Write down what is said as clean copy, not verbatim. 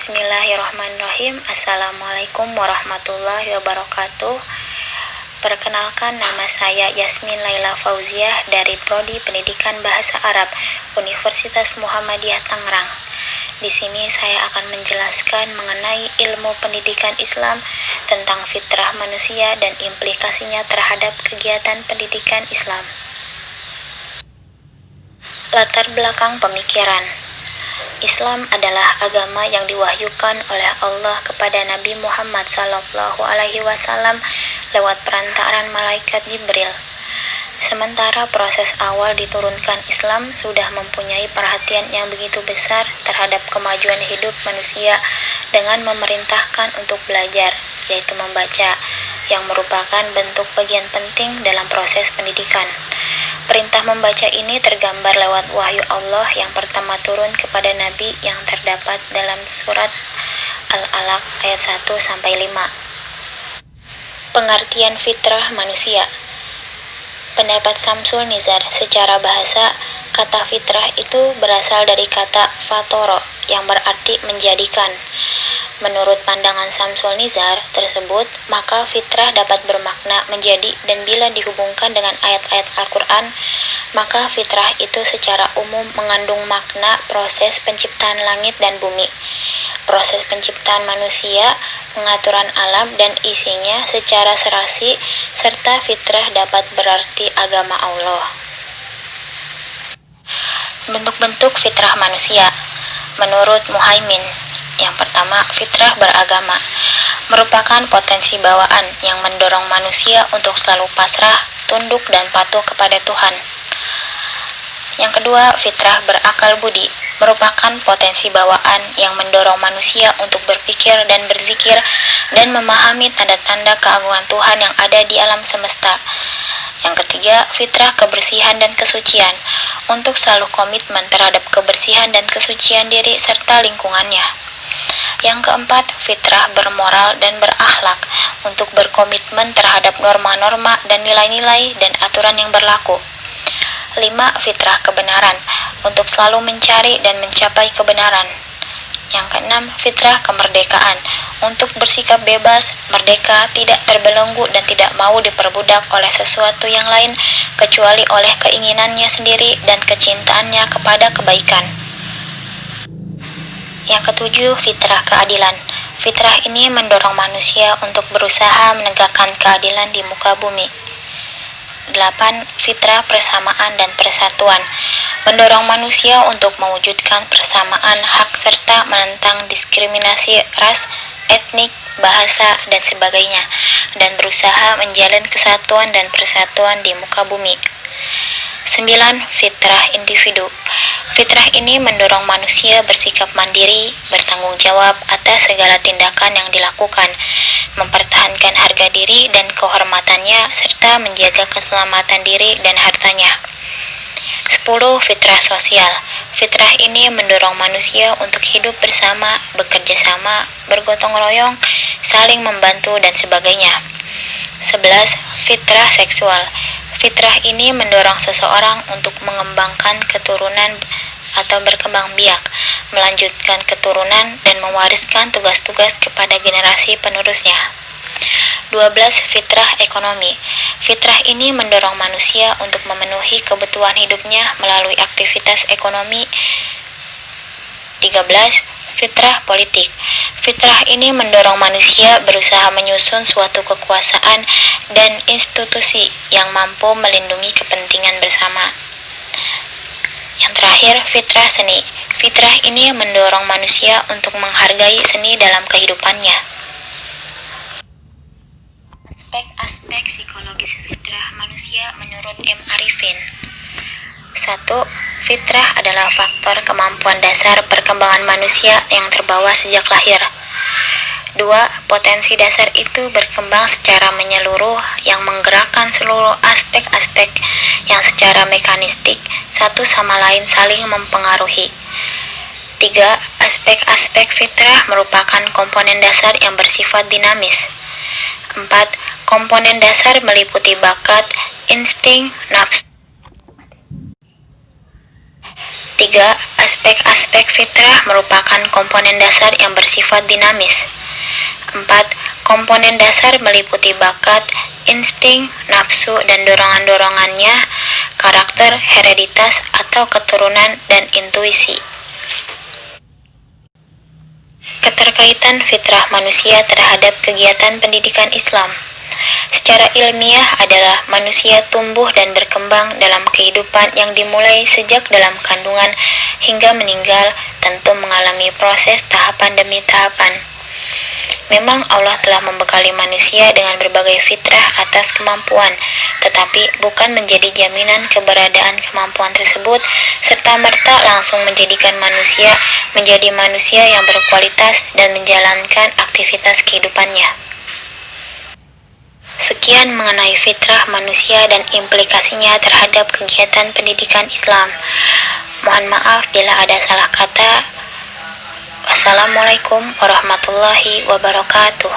Bismillahirrahmanirrahim. Assalamualaikum warahmatullahi wabarakatuh. Perkenalkan, nama saya Yasmin Laila Fauziah dari Prodi Pendidikan Bahasa Arab Universitas Muhammadiyah Tangerang. Di sini saya akan menjelaskan mengenai ilmu pendidikan Islam tentang fitrah manusia dan implikasinya terhadap kegiatan pendidikan Islam. Latar belakang pemikiran. Islam adalah agama yang diwahyukan oleh Allah kepada Nabi Muhammad SAW lewat perantaraan malaikat Jibril. Sementara proses awal diturunkan Islam sudah mempunyai perhatian yang begitu besar terhadap kemajuan hidup manusia dengan memerintahkan untuk belajar, yaitu membaca, yang merupakan bentuk bagian penting dalam proses pendidikan. Perintah membaca ini tergambar lewat wahyu Allah yang pertama turun kepada Nabi yang terdapat dalam surat Al-Alaq ayat 1-5. Pengertian fitrah manusia. Pendapat Samsul Nizar, secara bahasa, kata fitrah itu berasal dari kata fatoro yang berarti menjadikan. Menurut pandangan Samsul Nizar tersebut, maka fitrah dapat bermakna menjadi, dan bila dihubungkan dengan ayat-ayat Al-Quran, maka fitrah itu secara umum mengandung makna proses penciptaan langit dan bumi, proses penciptaan manusia, pengaturan alam dan isinya secara serasi, serta fitrah dapat berarti agama Allah. Bentuk-bentuk fitrah manusia. Menurut Muhaimin, yang pertama, fitrah beragama merupakan potensi bawaan yang mendorong manusia untuk selalu pasrah, tunduk, dan patuh kepada Tuhan. Yang kedua, fitrah berakal budi merupakan potensi bawaan yang mendorong manusia untuk berpikir dan berzikir dan memahami tanda-tanda keagungan Tuhan yang ada di alam semesta. Yang ketiga, fitrah kebersihan dan kesucian untuk selalu komitmen terhadap kebersihan dan kesucian diri serta lingkungannya. Yang keempat, fitrah bermoral dan berakhlak untuk berkomitmen terhadap norma-norma dan nilai-nilai dan aturan yang berlaku. 5. Fitrah kebenaran untuk selalu mencari dan mencapai kebenaran. Yang keenam, fitrah kemerdekaan untuk bersikap bebas, merdeka, tidak terbelenggu dan tidak mau diperbudak oleh sesuatu yang lain kecuali oleh keinginannya sendiri dan kecintaannya kepada kebaikan. Yang ketujuh, fitrah keadilan. Fitrah ini mendorong manusia untuk berusaha menegakkan keadilan di muka bumi. 8. Fitrah persamaan dan persatuan mendorong manusia untuk mewujudkan persamaan hak serta menentang diskriminasi ras, etnik, bahasa, dan sebagainya, dan berusaha menjalin kesatuan dan persatuan di muka bumi. 9. Fitrah individu. Fitrah ini mendorong manusia bersikap mandiri, bertanggung jawab atas segala tindakan yang dilakukan, mempertahankan harga diri dan kehormatannya, serta menjaga keselamatan diri dan hartanya. 10. Fitrah sosial. Fitrah ini mendorong manusia untuk hidup bersama, bekerja sama, bergotong royong, saling membantu, dan sebagainya. 11. Fitrah seksual. Fitrah ini mendorong seseorang untuk mengembangkan keturunan atau berkembang biak, melanjutkan keturunan, dan mewariskan tugas-tugas kepada generasi penerusnya. 12. Fitrah ekonomi. Fitrah ini mendorong manusia untuk memenuhi kebutuhan hidupnya melalui aktivitas ekonomi. 13. Fitrah politik. Fitrah ini mendorong manusia berusaha menyusun suatu kekuasaan dan institusi yang mampu melindungi kepentingan bersama. Yang terakhir, fitrah seni. Fitrah ini mendorong manusia untuk menghargai seni dalam kehidupannya. Aspek-aspek psikologis fitrah manusia menurut M. Arifin. 1. Fitrah adalah faktor kemampuan dasar perkembangan manusia yang terbawa sejak lahir. 2. Potensi dasar itu berkembang secara menyeluruh yang menggerakkan seluruh aspek-aspek yang secara mekanistik satu sama lain saling mempengaruhi. 3. Aspek-aspek fitrah merupakan komponen dasar yang bersifat dinamis. 4. Komponen dasar meliputi bakat, insting, nafsu. 3. Aspek-aspek fitrah merupakan komponen dasar yang bersifat dinamis. 4. Komponen dasar meliputi bakat, insting, nafsu, dan dorongan-dorongannya, karakter, hereditas, atau keturunan, dan intuisi. Keterkaitan fitrah manusia terhadap kegiatan pendidikan Islam. Secara ilmiah adalah manusia tumbuh dan berkembang dalam kehidupan yang dimulai sejak dalam kandungan hingga meninggal, tentu mengalami proses tahapan demi tahapan. Memang Allah telah membekali manusia dengan berbagai fitrah atas kemampuan, tetapi bukan menjadi jaminan keberadaan kemampuan tersebut serta-merta langsung menjadikan manusia menjadi manusia yang berkualitas dan menjalankan aktivitas kehidupannya. Sekian mengenai fitrah manusia dan implikasinya terhadap kegiatan pendidikan Islam. Mohon maaf bila ada salah kata. Wassalamualaikum warahmatullahi wabarakatuh.